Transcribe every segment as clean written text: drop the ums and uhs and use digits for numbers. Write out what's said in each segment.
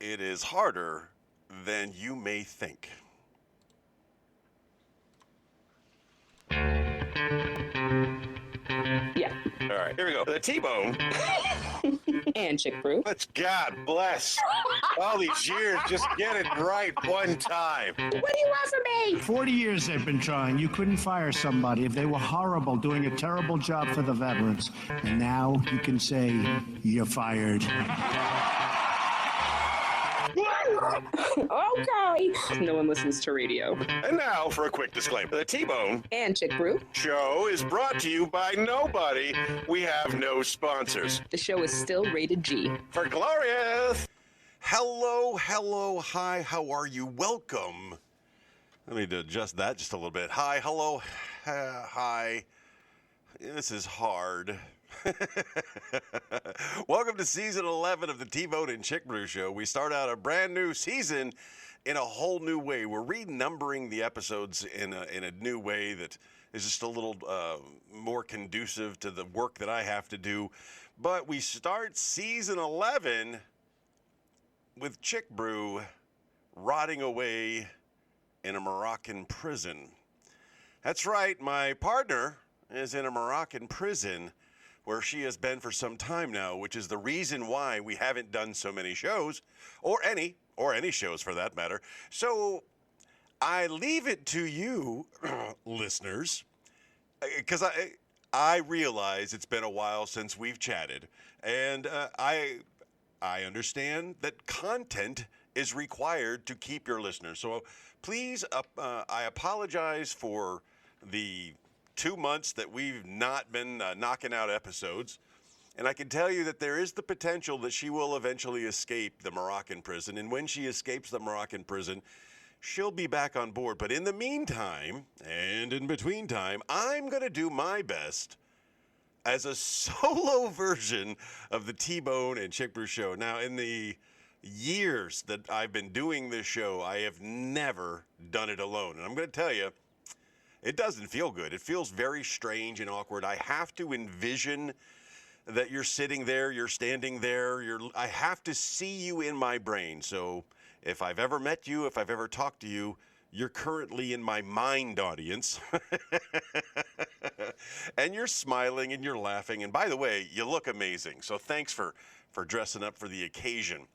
It is harder than you may think. Yeah. All right, here we go. The T-bone. And chick brew. Let's God bless. All these years, just get it right one time. What do you want from me? 40 years they've been trying. You couldn't fire somebody if they were horrible, doing a terrible job for the veterans. And now you can say, you're fired. Okay. No one listens to radio. And now for a quick disclaimer. The T-Bone And chick brew. Show is brought to you by nobody. We have no sponsors. The show is still rated G. For Glorious. Hello, hi, how are you? Welcome. Let me adjust that just a little bit. Hi, hello, hi. This is hard. Welcome to season 11 of the T-Bone and Chick Brew Show. We start out a brand new season in a whole new way. We're renumbering the episodes in a new way that is just a little more conducive to the work that I have to do. But we start season 11 with Chick Brew rotting away in a Moroccan prison. That's right, my partner is in a Moroccan prison where she has been for some time now, which is the reason why we haven't done so many shows, or any shows for that matter. So I leave it to you, listeners, because I realize it's been a while since we've chatted, and I understand that content is required to keep your listeners. So please, I apologize for the 2 months that we've not been knocking out episodes. And I can tell you that there is the potential that she will eventually escape the Moroccan prison. And when she escapes the Moroccan prison, she'll be back on board. But in the meantime, and in between time, I'm going to do my best as a solo version of the T-Bone and Chick Brew Show. Now, in the years that I've been doing this show, I have never done it alone. And I'm going to tell you, it doesn't feel good. It feels very strange and awkward. I have to envision that you're sitting there, you're standing there, I have to see you in my brain. So if I've ever met you, if I've ever talked to you, you're currently in my mind audience. And you're smiling and you're laughing. And by the way, you look amazing. So thanks for dressing up for the occasion.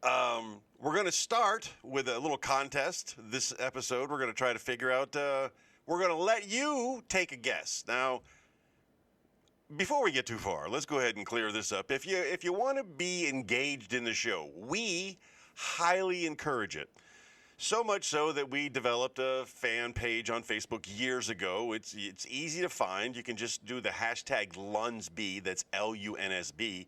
We're going to start with a little contest this episode. We're going to try to figure out, we're going to let you take a guess. Now, before we get too far, let's go ahead and clear this up. If you want to be engaged in the show, we highly encourage it. So much so that we developed a fan page on Facebook years ago. It's easy to find. You can just do the hashtag LUNSB, that's LUNSB,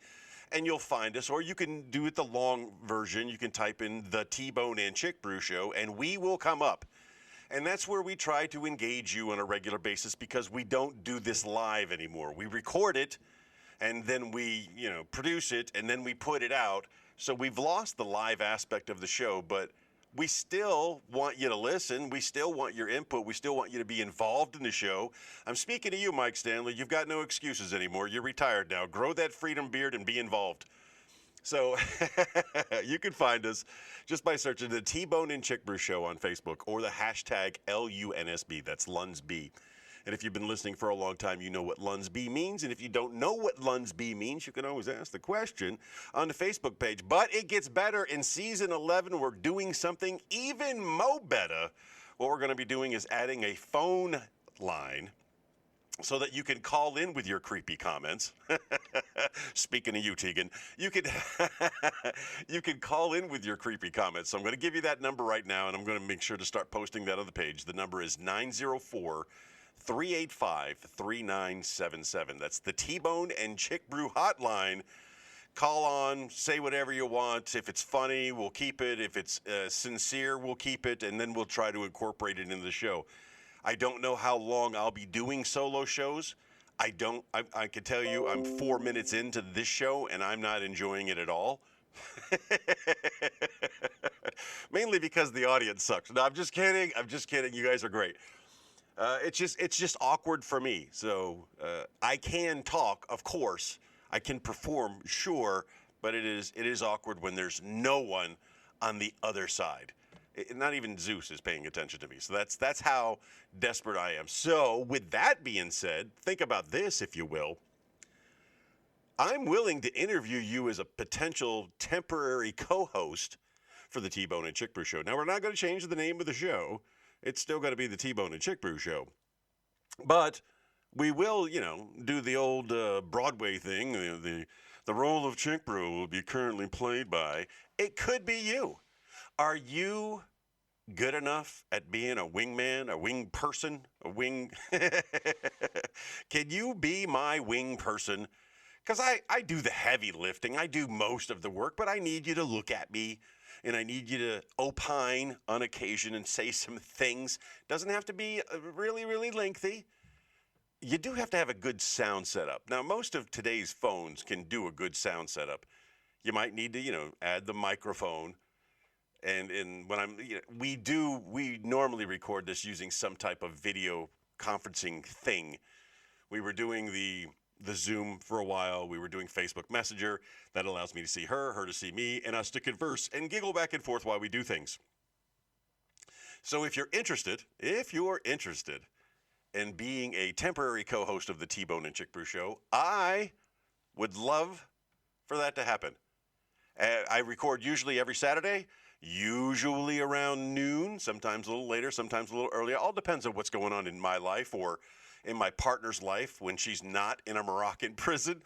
and you'll find us. Or you can do it the long version. You can type in the T-Bone and Chick Brew Show, and we will come up. And that's where we try to engage you on a regular basis, because we don't do this live anymore. We record it, and then we, produce it, and then we put it out. So we've lost the live aspect of the show, but we still want you to listen. We still want your input. We still want you to be involved in the show. I'm speaking to you, Mike Stanley. You've got no excuses anymore. You're retired now. Grow that freedom beard and be involved. So you can find us just by searching the T-Bone and Chick Brew Show on Facebook, or the hashtag LUNSB. That's LUNSB. And if you've been listening for a long time, you know what LUNSB means. And if you don't know what LUNSB means, you can always ask the question on the Facebook page. But it gets better. In season 11, we're doing something even mo better. What we're going to be doing is adding a phone line so that you can call in with your creepy comments. Speaking of you, Teagan, you can call in with your creepy comments. So I'm going to give you that number right now, and I'm going to make sure to start posting that on the page. The number is 904-385-3977. That's the T-Bone and Chick Brew hotline. Call on, say whatever you want. If it's funny, we'll keep it. If it's sincere, we'll keep it, and then we'll try to incorporate it into the show. I don't know how long I'll be doing solo shows. I can tell you I'm 4 minutes into this show, and I'm not enjoying it at all. Mainly because the audience sucks. No, I'm just kidding. You guys are great. It's just awkward for me. So I can talk, of course. I can perform, sure, but it is awkward when there's no one on the other side. Not even Zeus is paying attention to me. So that's how desperate I am. So with that being said, think about this, if you will. I'm willing to interview you as a potential temporary co-host for the T-Bone and Chick Brew Show. Now, we're not going to change the name of the show. It's still going to be the T-Bone and Chick Brew Show. But we will, do the old Broadway thing. The role of Chick Brew will be currently played by. It could be you. Are you good enough at being a wingman, a wing person, a wing? Can you be my wing person? Because I do the heavy lifting. I do most of the work, but I need you to look at me, and I need you to opine on occasion and say some things. Doesn't have to be really, really lengthy. You do have to have a good sound setup. Now, most of today's phones can do a good sound setup. You might need to, add the microphone. And when we normally record this using some type of video conferencing thing. We were doing the Zoom for a while. We were doing Facebook Messenger. That allows me to see her to see me, and us to converse and giggle back and forth while we do things. So if you're interested in being a temporary co-host of the T-Bone and Chick Brew Show, I would love for that to happen. I record usually every Saturday, usually around noon, sometimes a little later, sometimes a little earlier. All depends on what's going on in my life or in my partner's life when she's not in a Moroccan prison.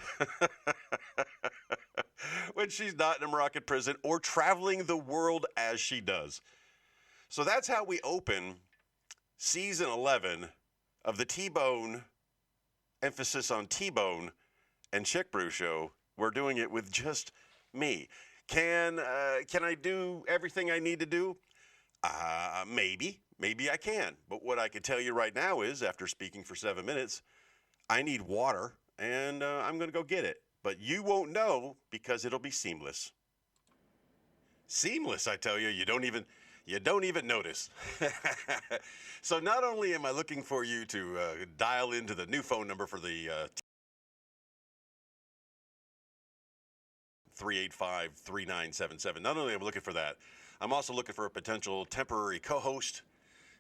When she's not in a Moroccan prison or traveling the world as she does. So that's how we open season 11 of the T-Bone, emphasis on T-Bone and Chick Brew Show. We're doing it with just me. Can I do everything I need to do? Maybe I can. But what I can tell you right now is, after speaking for 7 minutes, I need water, and I'm going to go get it. But you won't know because it'll be seamless. Seamless, I tell you. You don't even notice. So not only am I looking for you to dial into the new phone number for the 385-3977. Not only am I looking for that, I'm also looking for a potential temporary co-host,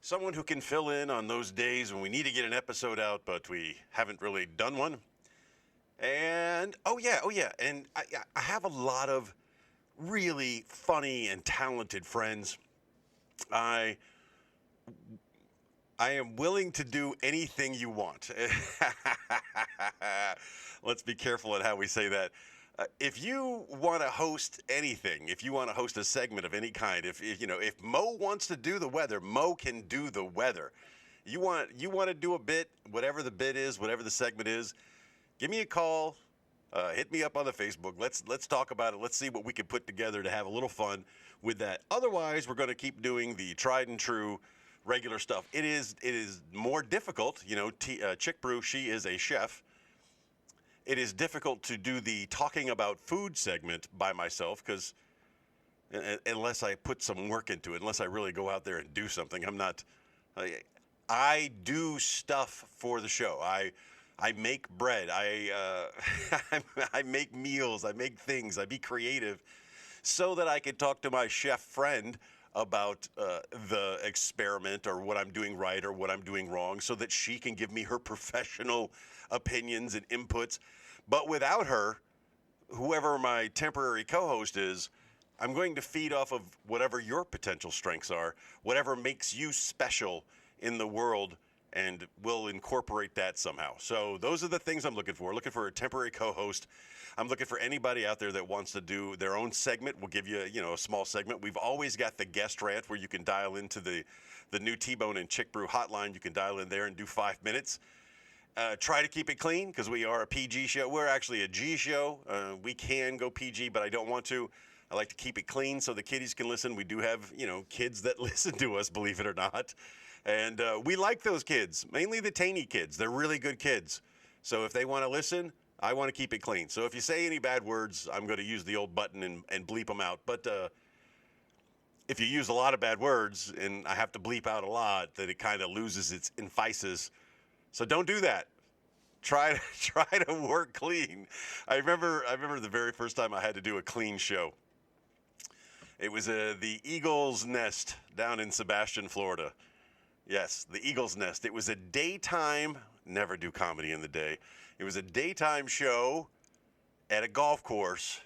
someone who can fill in on those days when we need to get an episode out, but we haven't really done one. And, oh yeah, and I have a lot of really funny and talented friends. I am willing to do anything you want. Let's be careful at how we say that. If you want to host anything, if you want to host a segment of any kind, if Mo wants to do the weather, Mo can do the weather. You want to do a bit, whatever the bit is, whatever the segment is, give me a call, hit me up on the Facebook. Let's talk about it. Let's see what we can put together to have a little fun with that. Otherwise, we're going to keep doing the tried and true regular stuff. It is more difficult. Chick Brew, she is a chef. It is difficult to do the talking about food segment by myself because unless I put some work into it, unless I really go out there and do something, I do stuff for the show. I make bread. I make meals. I make things. I be creative so that I can talk to my chef friend about the experiment or what I'm doing right or what I'm doing wrong so that she can give me her professional opinions and inputs. But without her, whoever my temporary co-host is, I'm going to feed off of whatever your potential strengths are, whatever makes you special in the world, and we'll incorporate that somehow. So those are the things I'm looking for. Looking for a temporary co-host. I'm looking for anybody out there that wants to do their own segment. We'll give you, a small segment. We've always got the guest rant where you can dial into the new T-Bone and Chick Brew hotline. You can dial in there and do 5 minutes. Try to keep it clean because we are a PG show. We're actually a G show. We can go PG, but I don't want to. I like to keep it clean so the kiddies can listen. We do have, kids that listen to us, believe it or not. And we like those kids, mainly the Teney kids. They're really good kids. So if they want to listen, I want to keep it clean. So if you say any bad words, I'm going to use the old button and bleep them out. But if you use a lot of bad words and I have to bleep out a lot, then it kind of loses its emphasis. So don't do that. try to work clean. I remember the very first time I had to do a clean show. It was the Eagle's Nest down in Sebastian, Florida. Yes, the Eagle's Nest. It was a daytime, never do comedy in the day. It was a daytime show at a golf course,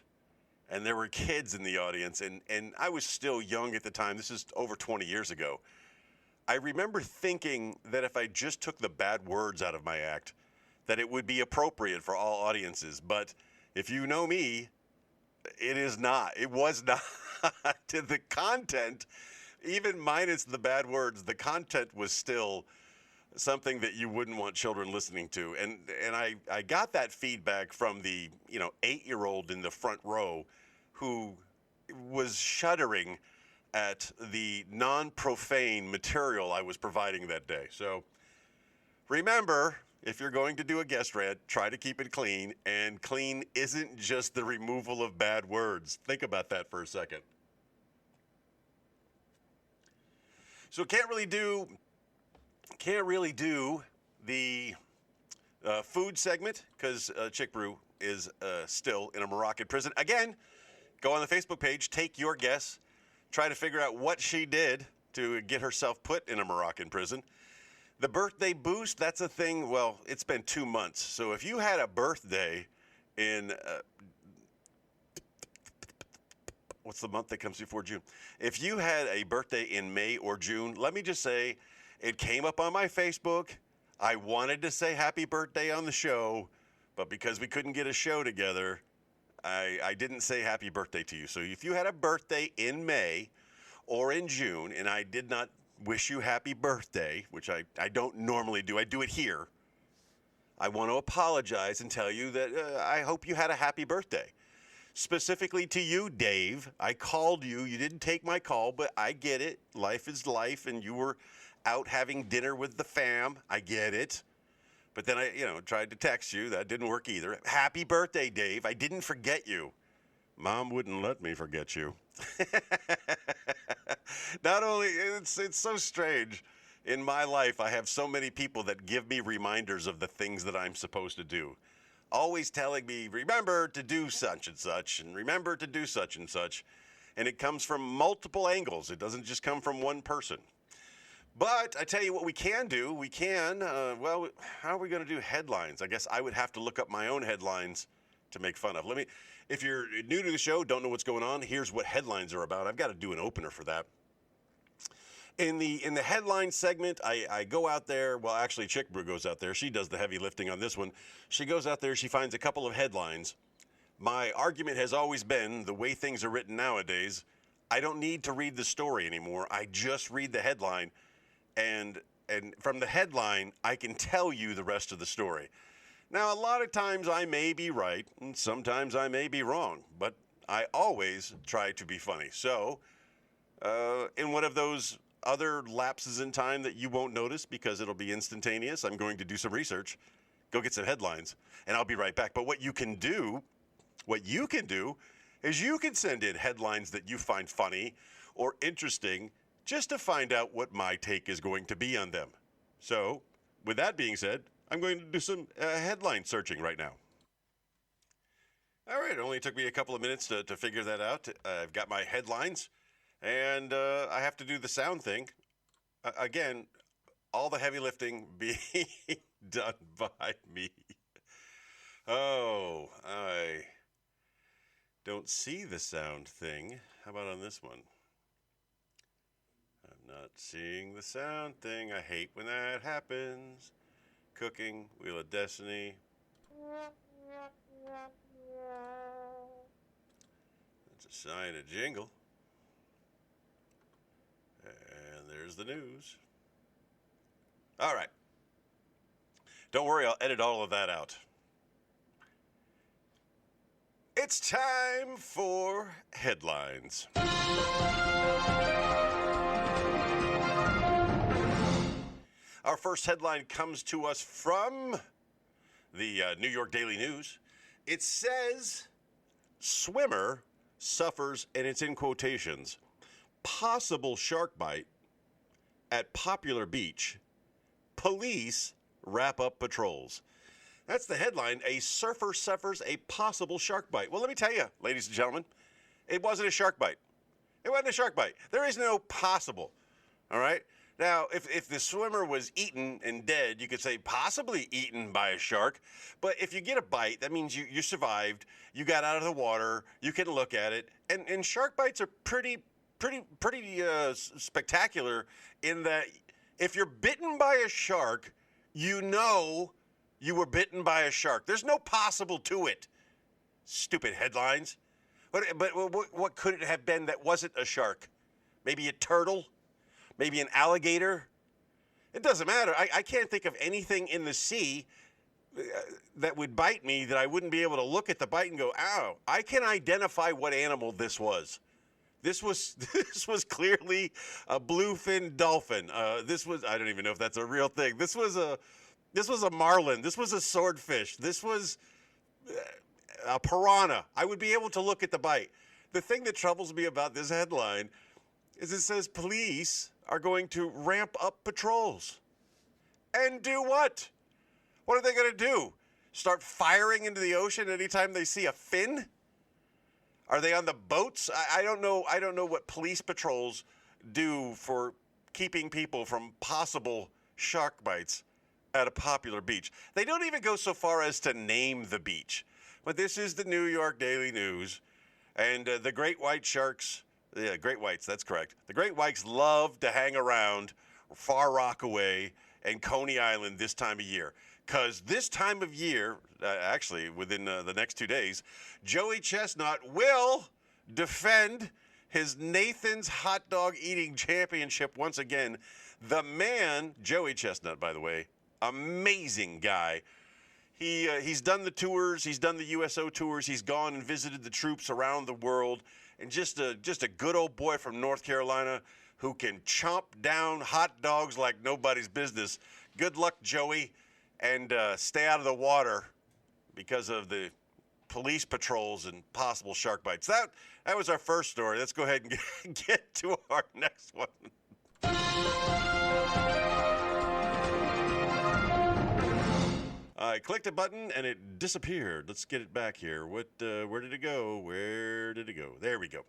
and there were kids in the audience, and I was still young at the time. This is over 20 years ago. I remember thinking that if I just took the bad words out of my act, that it would be appropriate for all audiences. But if you know me, it is not. It was not. To the content, even minus the bad words, the content was still something that you wouldn't want children listening to. And I got that feedback from the 8-year-old in the front row who was shuddering at the non-profane material I was providing that day. So remember, if you're going to do a guest rant, try to keep it clean. And clean isn't just the removal of bad words. Think about that for a second. So can't really do the food segment because Chick Brew is still in a Moroccan prison. Again, go on the Facebook page, take your guess, try to figure out what she did to get herself put in a Moroccan prison. The birthday boost, that's a thing. Well, it's been 2 months. So if you had a birthday in, what's the month that comes before June? If you had a birthday in May or June, let me just say, it came up on my Facebook. I wanted to say happy birthday on the show, but because we couldn't get a show together, I didn't say happy birthday to you. So if you had a birthday in May or in June, and I did not wish you happy birthday, which I don't normally do. I do it here. I want to apologize and tell you that I hope you had a happy birthday. Specifically to you, Dave. I called you. You didn't take my call, but I get it. Life is life, and you were out having dinner with the fam. I get it. But then I, tried to text you. That didn't work either. Happy birthday, Dave. I didn't forget you. Mom wouldn't let me forget you. Not only, it's so strange. In my life, I have so many people that give me reminders of the things that I'm supposed to do. Always telling me, remember to do such and such, and remember to do such and such. And it comes from multiple angles. It doesn't just come from one person. But I tell you what we can do. We can, how are we going to do headlines? I guess I would have to look up my own headlines to make fun of. If you're new to the show, don't know what's going on, here's what headlines are about. I've got to do an opener for that. In the headline segment, I go out there. Well, actually, Chick Brew goes out there. She does the heavy lifting on this one. She goes out there. She finds a couple of headlines. My argument has always been the way things are written nowadays, I don't need to read the story anymore. I just read the headline. And from the headline, I can tell you the rest of the story. Now, a lot of times I may be right, and sometimes I may be wrong, but I always try to be funny. So, in one of those other lapses in time that you won't notice because it'll be instantaneous, I'm going to do some research, go get some headlines, and I'll be right back. But what you can do is you can send in headlines that you find funny or interesting just to find out what my take is going to be on them. So, with that being said, I'm going to do some headline searching right now. All right, it only took me a couple of minutes to figure that out. I've got my headlines, and I have to do the sound thing. Again, all the heavy lifting being done by me. Oh, I don't see the sound thing. How about on this one? I'm not seeing the sound thing. I hate when that happens. Cooking, Wheel of Destiny. That's a sign of jingle. And there's the news. All right. Don't worry, I'll edit all of that out. It's time for headlines. Our first headline comes to us from the New York Daily News. It says, swimmer suffers, and it's in quotations, possible shark bite at popular beach. Police wrap up patrols. That's the headline. A surfer suffers a possible shark bite. Well, let me tell you, ladies and gentlemen, it wasn't a shark bite. It wasn't a shark bite. There is no possible. All right? Now, if the swimmer was eaten and dead, you could say possibly eaten by a shark. But if you get a bite, that means you survived. You got out of the water. You can look at it. And shark bites are pretty spectacular in that if you're bitten by a shark, you know you were bitten by a shark. There's no possible to it. Stupid headlines. But what could it have been that wasn't a shark? Maybe a turtle? Maybe an alligator? It doesn't matter. I can't think of anything in the sea that would bite me that I wouldn't be able to look at the bite and go, ow. I can identify what animal this was. This was clearly a bluefin dolphin. This was, I don't even know if that's a real thing. This was a marlin. This was a swordfish. This was a piranha. I would be able to look at the bite. The thing that troubles me about this headline is it says police are going to ramp up patrols. And do what? What are they going to do? Start firing into the ocean anytime they see a fin? Are they on the boats? I don't know. I don't know what police patrols do for keeping people from possible shark bites at a popular beach. They don't even go so far as to name the beach. But this is the New York Daily News, and the great white sharks, yeah, great whites, that's correct. The great whites love to hang around Far Rockaway and Coney Island this time of year. Because this time of year, actually within the next 2 days, Joey Chestnut will defend his Nathan's Hot Dog Eating Championship once again. The man, Joey Chestnut, by the way, amazing guy. He's done the tours. He's done the USO tours. He's gone and visited the troops around the world. And just a good old boy from North Carolina who can chomp down hot dogs like nobody's business. Good luck, Joey, and stay out of the water because of the police patrols and possible shark bites. That was our first story. Let's go ahead and get to our next one. I clicked a button and it disappeared. Let's get it back here. Where did it go? Where did it go? There we go.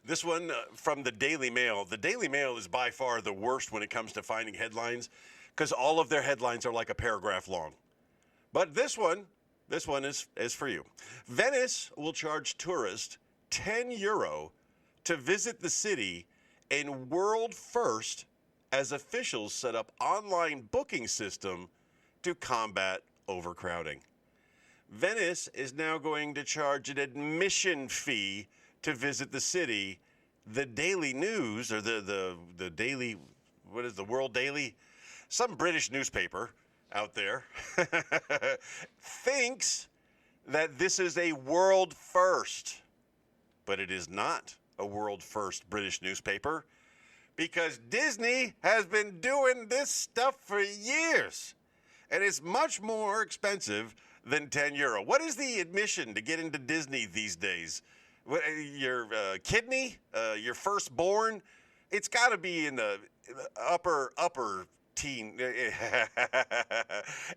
This one from the Daily Mail. The Daily Mail is by far the worst when it comes to finding headlines because all of their headlines are like a paragraph long. But this one is for you. Venice will charge tourists €10 to visit the city in world first as officials set up online booking system to combat overcrowding. Venice is now going to charge an admission fee to visit the city. The Daily News, or the Daily, what is the World Daily? Some British newspaper out there thinks that this is a world first, but it is not a world first British newspaper because Disney has been doing this stuff for years. And it's much more expensive than €10. What is the admission to get into Disney these days? Your kidney, your firstborn, it's got to be in the upper teen.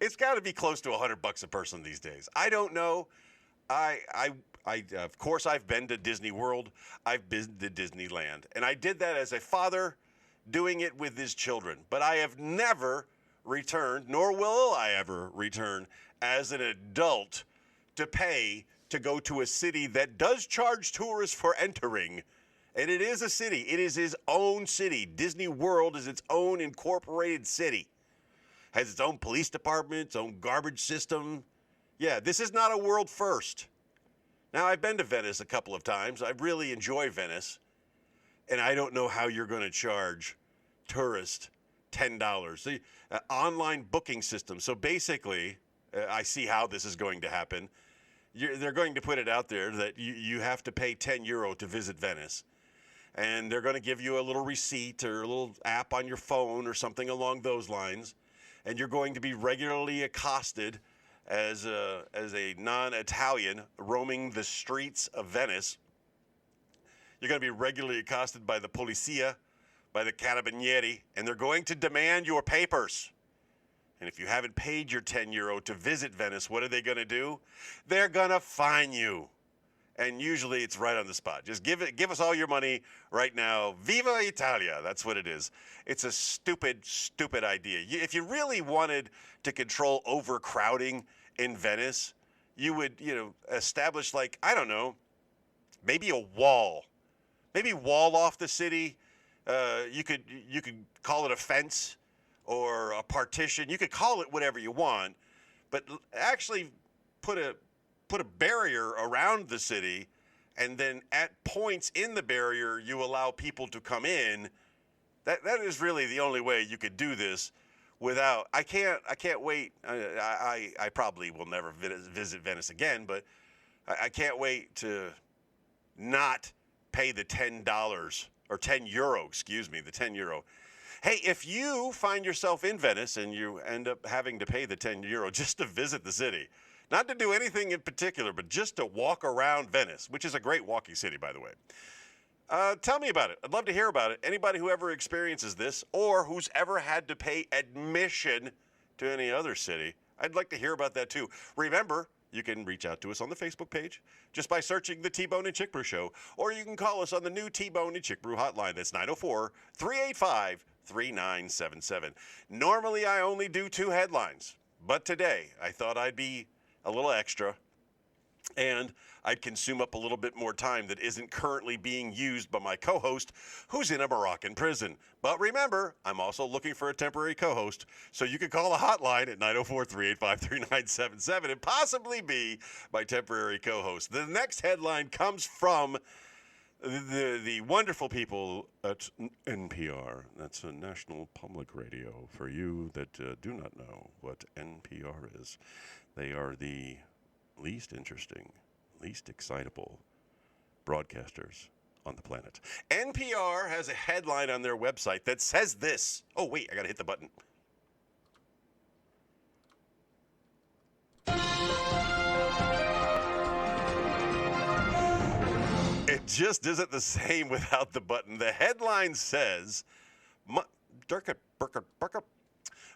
It's got to be close to $100 a person these days. I don't know. I of course I've been to Disney World. I've been to Disneyland, and I did that as a father, doing it with his children. But I have never returned, nor will I ever return as an adult to pay to go to a city that does charge tourists for entering. And it is a city. It is his own city. Disney World is its own incorporated city. Has its own police department, its own garbage system. Yeah, this is not a world first. Now, I've been to Venice a couple of times. I really enjoy Venice. And I don't know how you're going to charge tourists $10. The online booking system. So basically, I see how this is going to happen. They're going to put it out there that you have to pay €10 to visit Venice. And they're going to give you a little receipt or a little app on your phone or something along those lines. And you're going to be regularly accosted as a non-Italian roaming the streets of Venice. You're going to be regularly accosted by the Polizia, by the Carabinieri, and they're going to demand your papers. And if you haven't paid your €10 to visit Venice, what are they going to do? They're going to fine you. And usually it's right on the spot. Just give us all your money right now. Viva Italia. That's what it is. It's a stupid, stupid idea. If you really wanted to control overcrowding in Venice, you would, establish I don't know, maybe a wall. Maybe wall off the city. You could call it a fence or a partition. You could call it whatever you want, but actually put a barrier around the city, and then at points in the barrier, you allow people to come in. That is really the only way you could do this without. I can't wait. I probably will never visit Venice again, but I can't wait to not pay the $10 or €10, excuse me, the €10. Hey, if you find yourself in Venice and you end up having to pay the €10 just to visit the city, not to do anything in particular, but just to walk around Venice, which is a great walking city, by the way. Tell me about it. I'd love to hear about it. Anybody who ever experiences this or who's ever had to pay admission to any other city, I'd like to hear about that too. Remember, you can reach out to us on the Facebook page just by searching the T-Bone and Chick Brew Show, or you can call us on the new T-Bone and Chick Brew hotline. That's 904-385-3977. Normally, I only do 2 headlines, but today I thought I'd be a little extra, and I'd consume up a little bit more time that isn't currently being used by my co-host, who's in a Moroccan prison. But remember, I'm also looking for a temporary co-host, so you can call the hotline at 904-385-3977 and possibly be my temporary co-host. The next headline comes from the wonderful people at NPR. That's a National Public Radio, for you that do not know what NPR is. They are the least interesting, least excitable broadcasters on the planet. NPR has a headline on their website that says this. Oh, wait, I got to hit the button. It just isn't the same without the button. The headline says,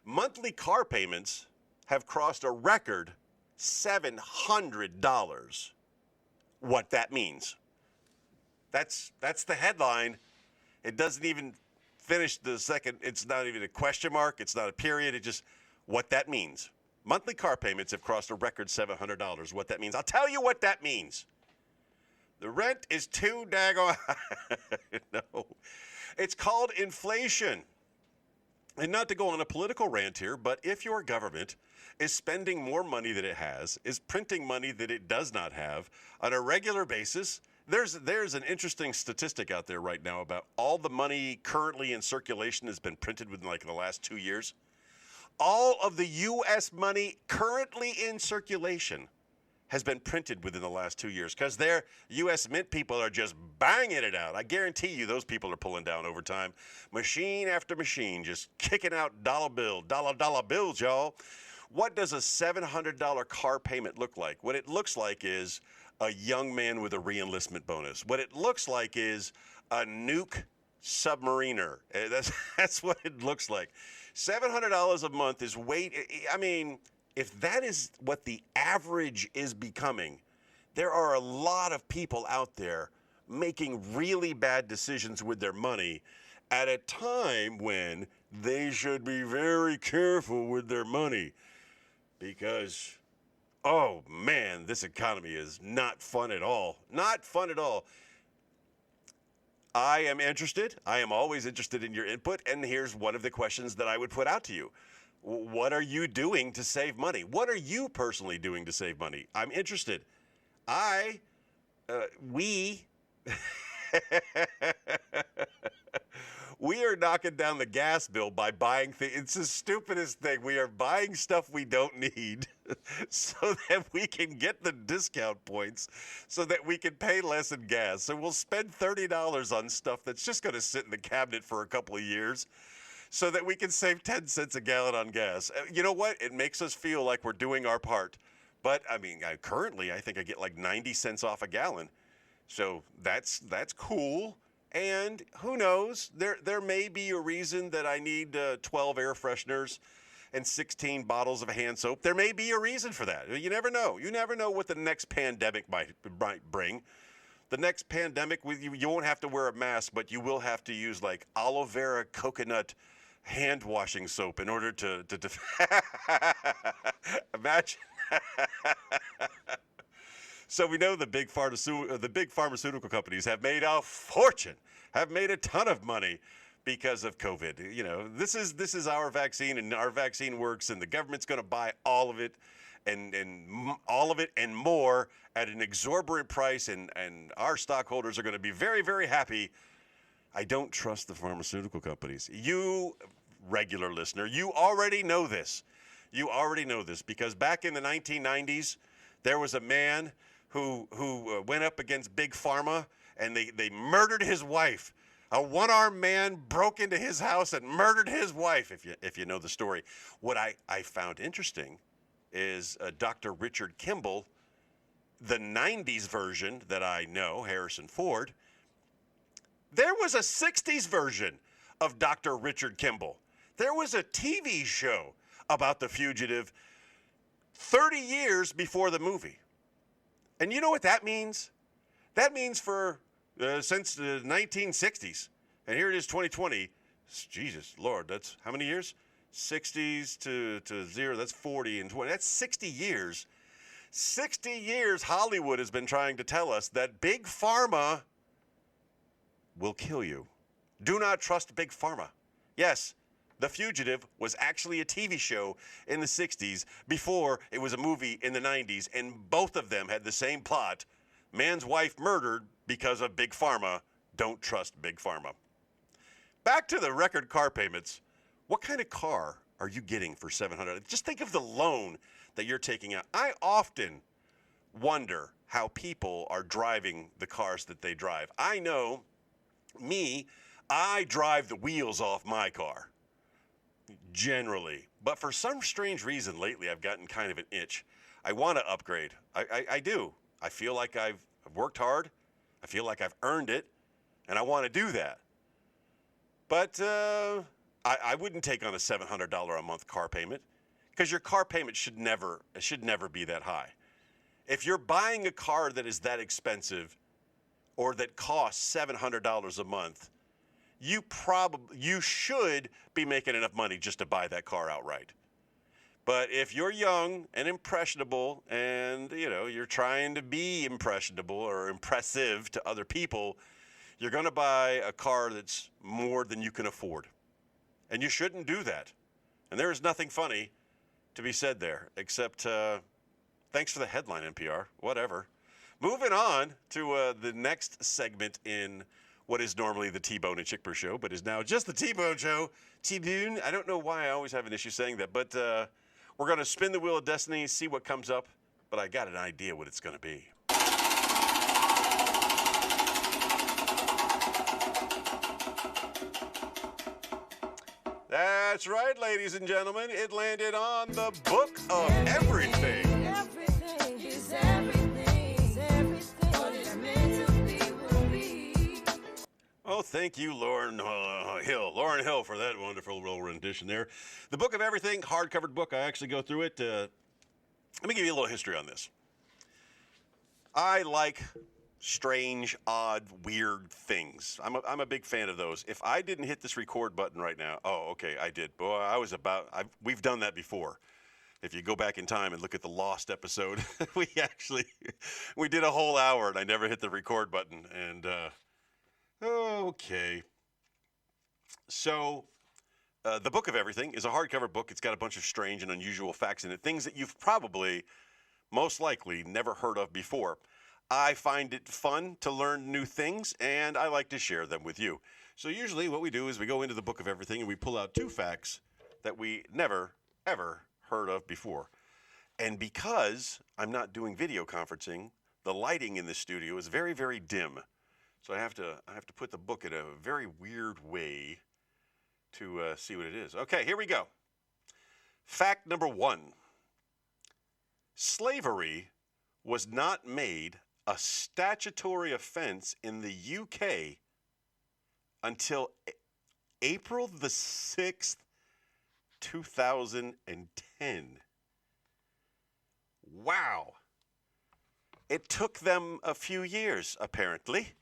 monthly car payments have crossed a record $700. What that means. That's the headline. It doesn't even finish the second. It's not even a question mark. It's not a period. It just what that means. Monthly car payments have crossed a record $700. What that means. I'll tell you what that means. The rent is too daggone. No. It's called inflation. And not to go on a political rant here, but if your government is spending more money than it has, is printing money that it does not have on a regular basis, there's an interesting statistic out there right now about all the money currently in circulation has been printed within the last 2 years. All of the U.S. money currently in circulation has been printed within the last 2 years because their U.S. Mint people are just banging it out. I guarantee you those people are pulling down over time. Machine after machine, just kicking out dollar bills, y'all. What does a $700 car payment look like? What it looks like is a young man with a re-enlistment bonus. What it looks like is a nuke submariner. That's what it looks like. $700 a month is if that is what the average is becoming, there are a lot of people out there making really bad decisions with their money at a time when they should be very careful with their money because, oh man, this economy is not fun at all. Not fun at all. I am interested. I am always interested in your input, and here's one of the questions that I would put out to you. What are you doing to save money? What are you personally doing to save money? I'm interested. We are knocking down the gas bill by buying things. It's the stupidest thing. We are buying stuff we don't need so that we can get the discount points so that we can pay less in gas. So we'll spend $30 on stuff that's just going to sit in the cabinet for a couple of years, so that we can save 10 cents a gallon on gas. You know what? It makes us feel like we're doing our part. But, currently, I think I get 90 cents off a gallon. So that's cool. And who knows? There may be a reason that I need 12 air fresheners and 16 bottles of hand soap. There may be a reason for that. You never know. You never know what the next pandemic might bring. The next pandemic, you won't have to wear a mask, but you will have to use like aloe vera coconut hand washing soap in order to imagine. So we know the big pharmaceutical companies have made a fortune, have made a ton of money because of COVID. You know, this is our vaccine, and our vaccine works, and the government's going to buy all of it, and all of it and more at an exorbitant price, and our stockholders are going to be very, very happy. I don't trust the pharmaceutical companies. You, regular listener, you already know this. You already know this because back in the 1990s, there was a man who went up against Big Pharma, and they murdered his wife. A one-armed man broke into his house and murdered his wife, if you know the story. What I found interesting is Dr. Richard Kimball, the 90s version that I know, Harrison Ford. There was a 60s version of Dr. Richard Kimball. There was a TV show about the fugitive 30 years before the movie. And you know what that means? That means for since the 1960s, and here it is 2020, Jesus, Lord, that's how many years? 60s to zero, that's 40 and 20, that's 60 years. 60 years Hollywood has been trying to tell us that Big Pharma will kill you. Do not trust Big Pharma. Yes, The Fugitive was actually a TV show in the 60s before it was a movie in the 90s, and both of them had the same plot. Man's wife murdered because of Big Pharma. Don't trust Big Pharma. Back to the record car payments. What kind of car are you getting for $700? Just think of the loan that you're taking out. I often wonder how people are driving the cars that they drive. I know me, I drive the wheels off my car, generally. But for some strange reason lately, I've gotten kind of an itch. I want to upgrade. I do. I feel like I've worked hard. I feel like I've earned it, and I want to do that. But I wouldn't take on a $700 a month car payment because your car payment should never be that high. If you're buying a car that is that expensive or that costs $700 a month, you should be making enough money just to buy that car outright. But if you're young and impressionable and, you're trying to be impressionable or impressive to other people, you're going to buy a car that's more than you can afford. And you shouldn't do that. And there is nothing funny to be said there, except thanks for the headline, NPR. Whatever. Moving on to the next segment in what is normally the T-Bone and Chick Brew Show, but is now just the T-Bone Show. T-Bone. I don't know why I always have an issue saying that, but we're going to spin the wheel of destiny, see what comes up, but I got an idea what it's going to be. That's right, ladies and gentlemen. It landed on the Book of Everything. Everything is everything. Is everything. What is meant to be will be. Oh, thank you, Lauren Hill, for that wonderful little rendition there. The Book of Everything, hardcover book. I actually go through it. Let me give you a little history on this. I like strange, odd, weird things. I'm a big fan of those. If I didn't hit this record button right now, okay, I did. Boy, we've done that before. If you go back in time and look at the Lost episode, we did a whole hour and I never hit the record button. And, okay. So, The Book of Everything is a hardcover book. It's got a bunch of strange and unusual facts in it, things that you've probably, most likely, never heard of before. I find it fun to learn new things, and I like to share them with you. So usually what we do is we go into the Book of Everything and we pull out two facts that we never, ever heard of before. And because I'm not doing video conferencing, the lighting in the studio is very, very dim. So I have to put the book in a very weird way to see what it is. Okay, here we go. Fact number 1. Slavery was not made a statutory offense in the UK until April the 6th, 2010. Wow. It took them a few years, apparently.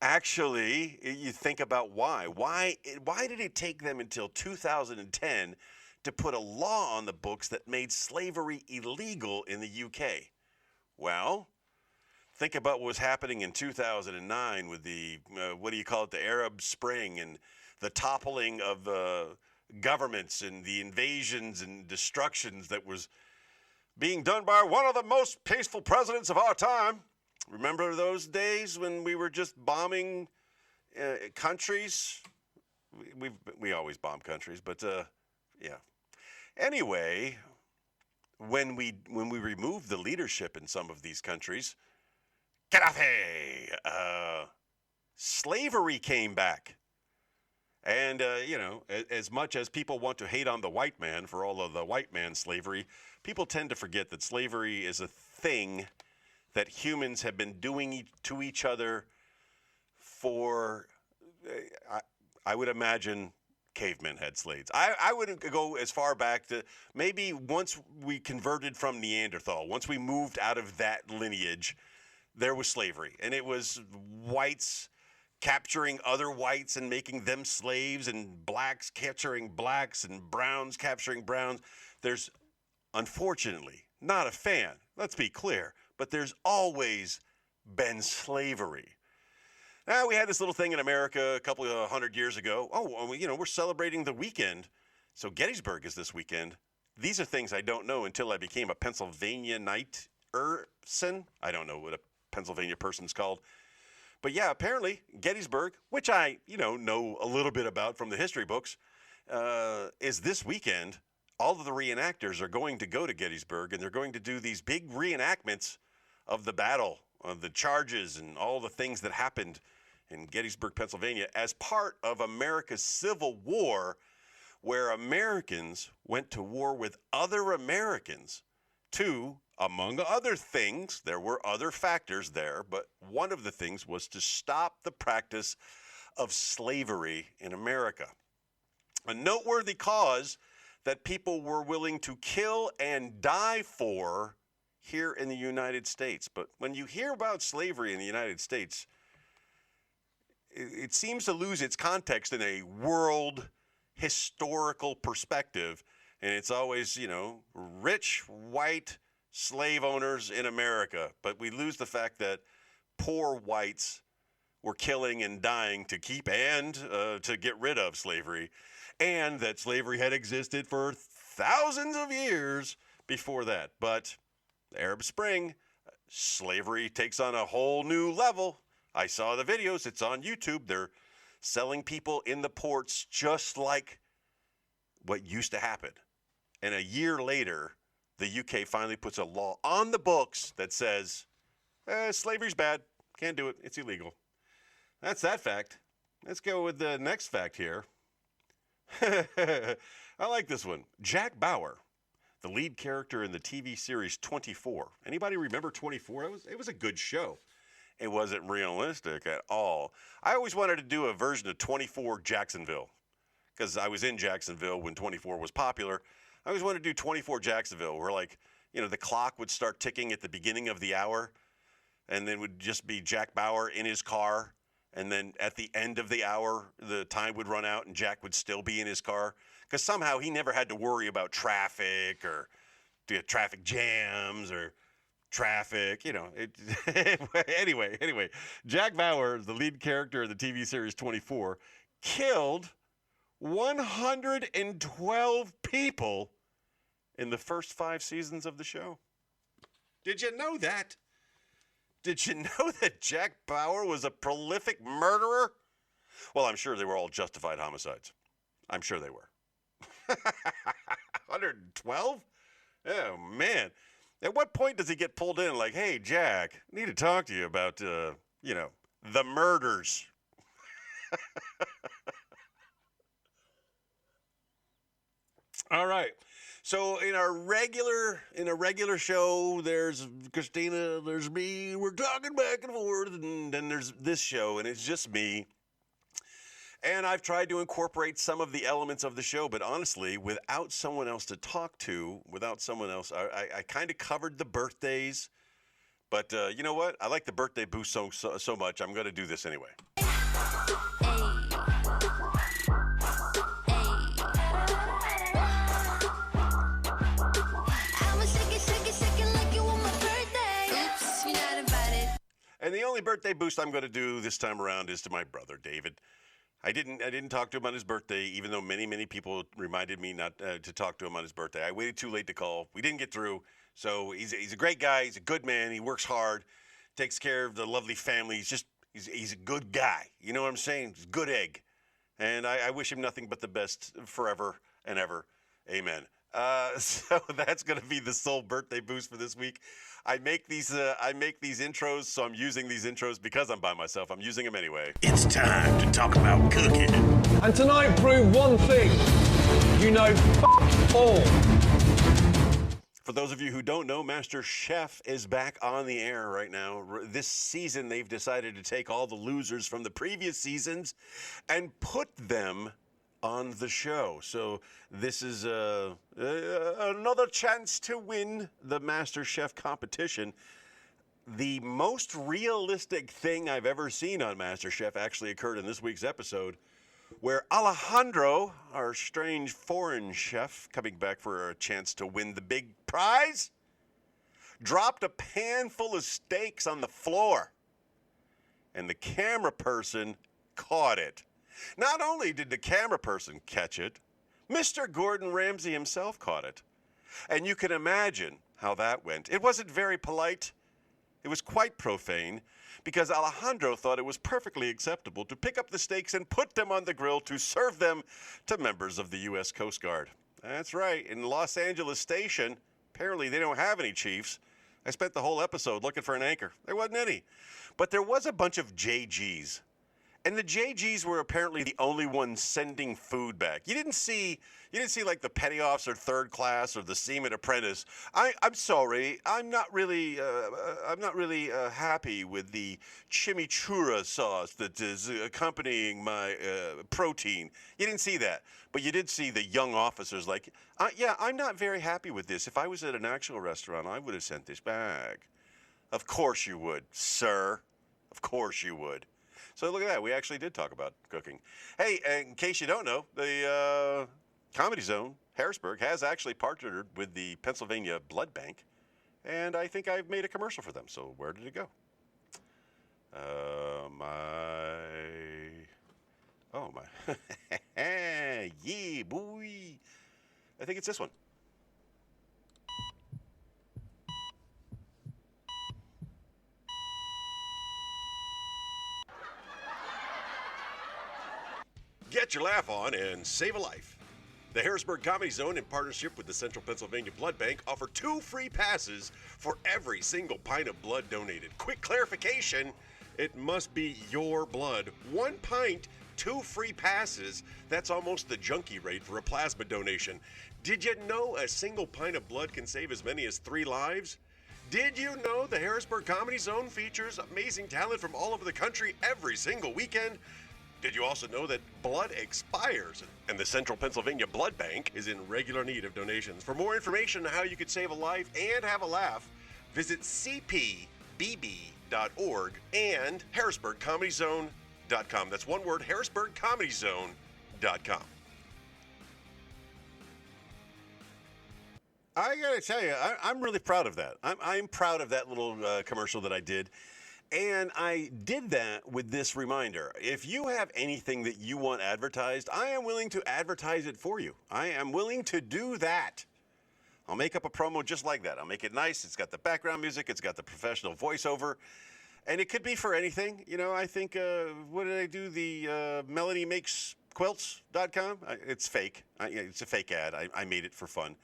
Actually, you think about why. Why did it take them until 2010 to put a law on the books that made slavery illegal in the UK? Well, think about what was happening in 2009 with the, the Arab Spring and the toppling of governments and the invasions and destructions that was being done by one of the most peaceful presidents of our time. Remember those days when we were just bombing countries? We always bomb countries, but yeah. Anyway, when we removed the leadership in some of these countries, Gaddafi, slavery came back. And, as much as people want to hate on the white man for all of the white man slavery, people tend to forget that slavery is a thing that humans have been doing to each other for, I would imagine, cavemen had slaves. I would go as far back to maybe once we converted from Neanderthal, once we moved out of that lineage, there was slavery. And it was whites capturing other whites and making them slaves, and blacks capturing blacks, and browns capturing browns. There's, unfortunately, not a fan, let's be clear, but there's always been slavery. Now, we had this little thing in America a couple of 100 years ago. We're celebrating the weekend. So Gettysburg is this weekend. These are things I don't know until I became a Pennsylvania Night-erson. I don't know what a Pennsylvania person's called. But yeah, apparently Gettysburg, which I, know a little bit about from the history books, is this weekend. All of the reenactors are going to go to Gettysburg, and they're going to do these big reenactments of the battle, of the charges, and all the things that happened in Gettysburg, Pennsylvania, as part of America's Civil War, where Americans went to war with other Americans to, among other things, there were other factors there, but one of the things was to stop the practice of slavery in America. A noteworthy cause that people were willing to kill and die for here in the United States. But when you hear about slavery in the United States, it seems to lose its context in a world historical perspective. And it's always, rich white slave owners in America. But we lose the fact that poor whites were killing and dying to keep and to get rid of slavery. And that slavery had existed for thousands of years before that. But the Arab Spring, slavery takes on a whole new level. I saw the videos. It's on YouTube. They're selling people in the ports just like what used to happen. And a year later, the UK finally puts a law on the books that says, slavery's bad. Can't do it. It's illegal. That's that fact. Let's go with the next fact here. I like this one. Jack Bauer, the lead character in the TV series 24. Anybody remember 24? It was a good show. It wasn't realistic at all. I always wanted to do a version of 24 Jacksonville because I was in Jacksonville when 24 was popular. I always wanted to do 24 Jacksonville where, the clock would start ticking at the beginning of the hour, and then would just be Jack Bauer in his car. And then at the end of the hour, the time would run out and Jack would still be in his car. Because somehow he never had to worry about traffic or traffic jams or traffic, Anyway, Jack Bauer, the lead character of the TV series 24, killed 112 people in the first 5 seasons of the show. Did you know that? Did you know that Jack Bauer was a prolific murderer? Well, I'm sure they were all justified homicides. I'm sure they were. 112? Oh, man. At what point does he get pulled in like, hey, Jack, I need to talk to you about, the murders? All right. So in a regular show, there's Christina, there's me. We're talking back and forth, and then there's this show, and it's just me. And I've tried to incorporate some of the elements of the show, but honestly, without someone else to talk to, I kind of covered the birthdays. But you know what? I like the birthday boost so much, I'm going to do this anyway. And the only birthday boost I'm going to do this time around is to my brother, David. I didn't talk to him on his birthday, even though many people reminded me not to talk to him on his birthday. I waited too late to call. We didn't get through. So he's a great guy. He's a good man. He works hard, takes care of the lovely family. He's a good guy. You know what I'm saying? He's a good egg. And I wish him nothing but the best forever and ever. Amen. So that's going to be the sole birthday boost for this week. I make these intros, so I'm using these intros because I'm by myself. I'm using them anyway. It's time to talk about cooking. And tonight proved one thing. You know, all. For those of you who don't know, Master Chef is back on the air right now. This season, they've decided to take all the losers from the previous seasons and put them on the show. So this is another chance to win the Master Chef competition. The most realistic thing I've ever seen on Master Chef actually occurred in this week's episode, where Alejandro, our strange foreign chef, coming back for a chance to win the big prize, dropped a pan full of steaks on the floor, and the camera person caught it. Not only did the camera person catch it, Mr. Gordan Ramsey himself caught it. And you can imagine how that went. It wasn't very polite. It was quite profane, because Alejandro thought it was perfectly acceptable to pick up the steaks and put them on the grill to serve them to members of the U.S. Coast Guard. That's right. In Los Angeles Station, apparently they don't have any chiefs. I spent the whole episode looking for an anchor. There wasn't any. But there was a bunch of JGs. And the JGs were apparently the only ones sending food back. You didn't see like the petty officer third class or the seaman apprentice. I'm sorry, I'm not really happy with the chimichurri sauce that is accompanying my protein. You didn't see that, but you did see the young officers like, yeah, I'm not very happy with this. If I was at an actual restaurant, I would have sent this back. Of course you would, sir. Of course you would. So look at that. We actually did talk about cooking. Hey, in case you don't know, the Comedy Zone, Harrisburg, has actually partnered with the Pennsylvania Blood Bank, and I think I've made a commercial for them. So where did it go? Yeah, boy. I think it's this one. Get your laugh on and save a life. The Harrisburg Comedy Zone, in partnership with the Central Pennsylvania Blood Bank, offer 2 free passes for every single pint of blood donated. Quick clarification, it must be your blood. 1 pint, 2 free passes. That's almost the junkie rate for a plasma donation. Did you know a single pint of blood can save as many as 3 lives? Did you know the Harrisburg Comedy Zone features amazing talent from all over the country every single weekend? Did you also know that blood expires and the Central Pennsylvania Blood Bank is in regular need of donations? For more information on how you could save a life and have a laugh, visit cpbb.org and harrisburgcomedyzone.com. That's one word, harrisburgcomedyzone.com. I gotta tell you, I'm really proud of that. I'm proud of that little commercial that I did. And I did that with this reminder. If you have anything that you want advertised, I am willing to advertise it for you. I am willing to do that. I'll make up a promo just like that. I'll make it nice. It's got the background music. It's got the professional voiceover. And it could be for anything. You know, I think, what did I do? The MelanieMakesQuilts.com? It's fake. It's a fake ad. I made it for fun.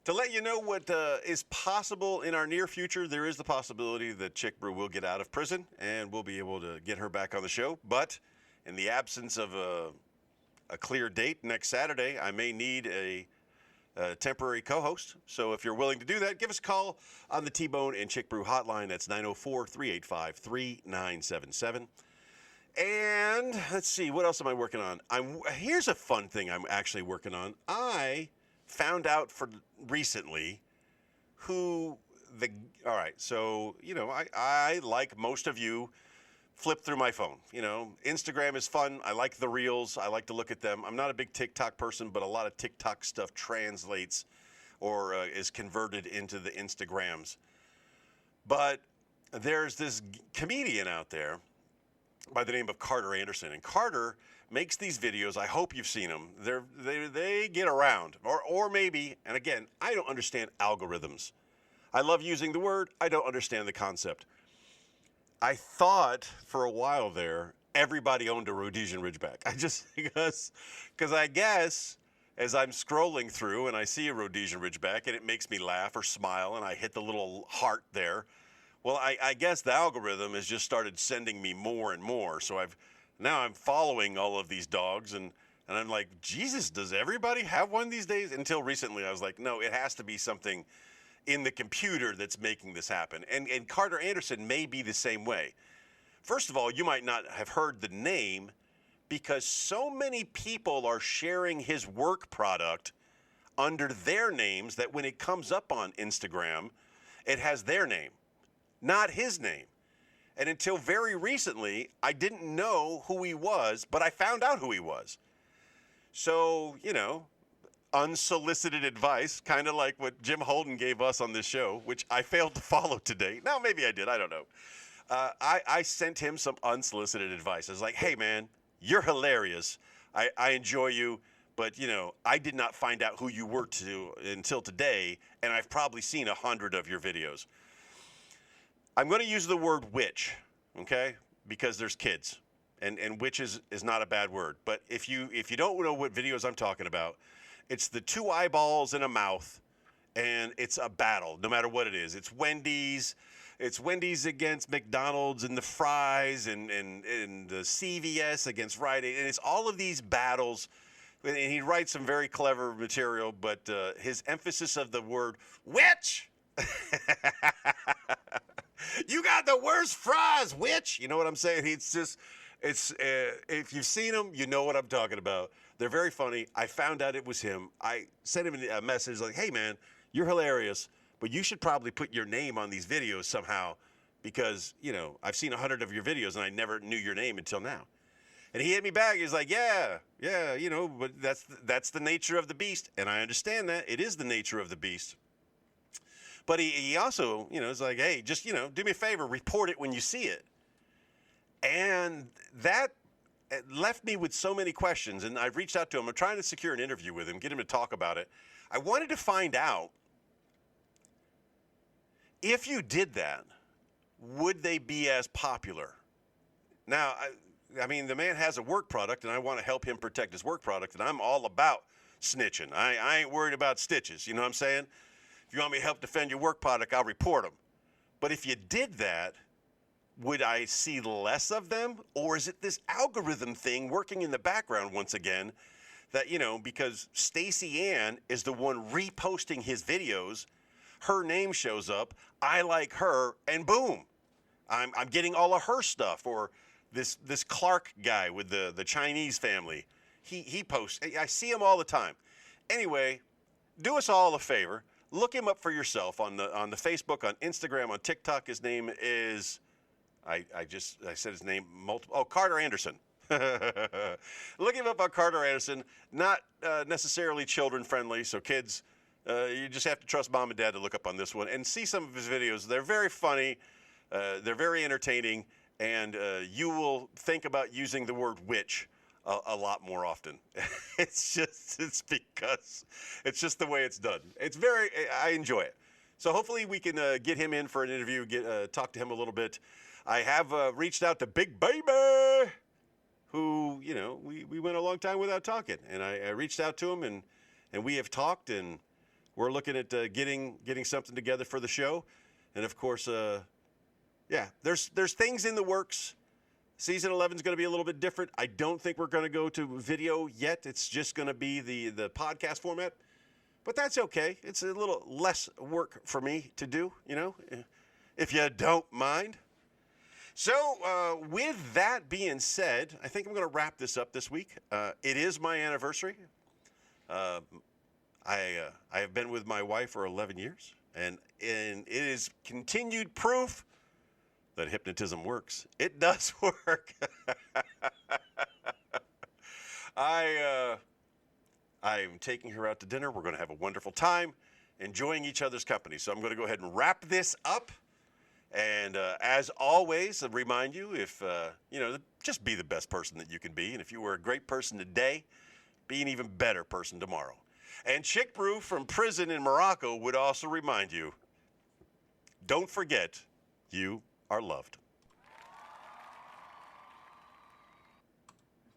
To let you know what is possible in our near future, there is the possibility that Chick Brew will get out of prison and we'll be able to get her back on the show. But in the absence of a clear date next Saturday, I may need a temporary co-host. So if you're willing to do that, give us a call on the T-Bone and Chick Brew hotline. That's 904-385-3977. And let's see, what else am I working on? Here's a fun thing I'm actually working on. I found out recently all right, so, I like most of you, flip through my phone. Instagram is fun. I like the reels. I like to look at them. I'm not a big TikTok person, but a lot of TikTok stuff translates or is converted into the Instagrams. But there's this comedian out there by the name of Carter Anderson. And Carter makes these videos. I hope you've seen them. They get around. Or maybe, and again, I don't understand algorithms. I love using the word. I don't understand the concept. I thought for a while there, everybody owned a Rhodesian Ridgeback. Because I guess as I'm scrolling through and I see a Rhodesian Ridgeback and it makes me laugh or smile and I hit the little heart there, well, I guess the algorithm has just started sending me more and more. So now I'm following all of these dogs and I'm like, Jesus, does everybody have one these days? Until recently I was like, no, it has to be something in the computer that's making this happen. And Carter Anderson may be the same way. First of all, you might not have heard the name because so many people are sharing his work product under their names that when it comes up on Instagram, it has their name, not his name. And until very recently, I didn't know who he was, but I found out who he was. So, unsolicited advice, kind of like what Jim Holden gave us on this show, which I failed to follow today. Now, maybe I did. I don't know. I sent him some unsolicited advice. I was like, hey, man, you're hilarious. I enjoy you, but, I did not find out who you were until today, and I've probably seen 100 of your videos. I'm going to use the word witch, okay, because there's kids, and witch is not a bad word. But if you don't know what videos I'm talking about, it's the two eyeballs and a mouth, and it's a battle, no matter what it is. It's Wendy's against McDonald's and the fries, and the CVS against Rite Aid, and it's all of these battles. And he writes some very clever material, but his emphasis of the word witch. You got the worst fries, witch. You know what I'm saying? If you've seen him, you know what I'm talking about. They're very funny. I found out it was him. I sent him a message like, hey, man, you're hilarious, but you should probably put your name on these videos somehow because, I've seen 100 of your videos and I never knew your name until now. And he hit me back. He's like, yeah, but that's the nature of the beast. And I understand that. It is the nature of the beast. But he also, is like, hey, just, do me a favor, report it when you see it. And that left me with so many questions, and I've reached out to him. I'm trying to secure an interview with him, get him to talk about it. I wanted to find out, if you did that, would they be as popular? Now, I mean, the man has a work product, and I want to help him protect his work product, and I'm all about snitching. I ain't worried about stitches, you know what I'm saying? If you want me to help defend your work product, I'll report them. But if you did that, would I see less of them? Or is it this algorithm thing working in the background once again that, because Stacey Ann is the one reposting his videos, her name shows up, I like her, and boom, I'm getting all of her stuff. Or this Clark guy with the Chinese family, he posts. I see him all the time. Anyway, do us all a favor. Look him up for yourself on the Facebook, on Instagram, on TikTok. His name is, I said his name multiple. Oh, Carter Anderson. Look him up on Carter Anderson. Not necessarily children friendly, so kids, you just have to trust mom and dad to look up on this one and see some of his videos. They're very funny, they're very entertaining, and you will think about using the word witch a lot more often. It's because it's just the way it's done. I enjoy it. So hopefully we can get him in for an interview, talk to him a little bit. I have reached out to Big Baby, who, we went a long time without talking. And I reached out to him and we have talked, and we're looking at getting something together for the show. And of course, there's things in the works. Season 11 is going to be a little bit different. I don't think we're going to go to video yet. It's just going to be the podcast format. But that's okay. It's a little less work for me to do, if you don't mind. So, with that being said, I think I'm going to wrap this up this week. It is my anniversary. I have been with my wife for 11 years, and it is continued proof that hypnotism works. It does work. I'm taking her out to dinner. We're going to have a wonderful time, enjoying each other's company. So I'm going to go ahead and wrap this up. And as always, I remind you, if, just be the best person that you can be. And if you were a great person today, be an even better person tomorrow. And Chick Brew from prison in Morocco would also remind you, don't forget, you are loved.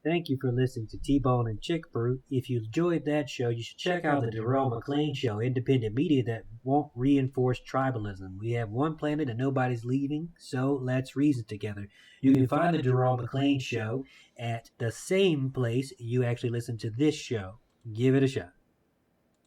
Thank you for listening to T-Bone and Chick Brew. If you enjoyed that show, you should check out the Darrell McClain Show, independent media that won't reinforce tribalism. We have one planet and nobody's leaving, so let's reason together. You can find the Darrell McClain Show at the same place you actually listen to this show. Give it a shot.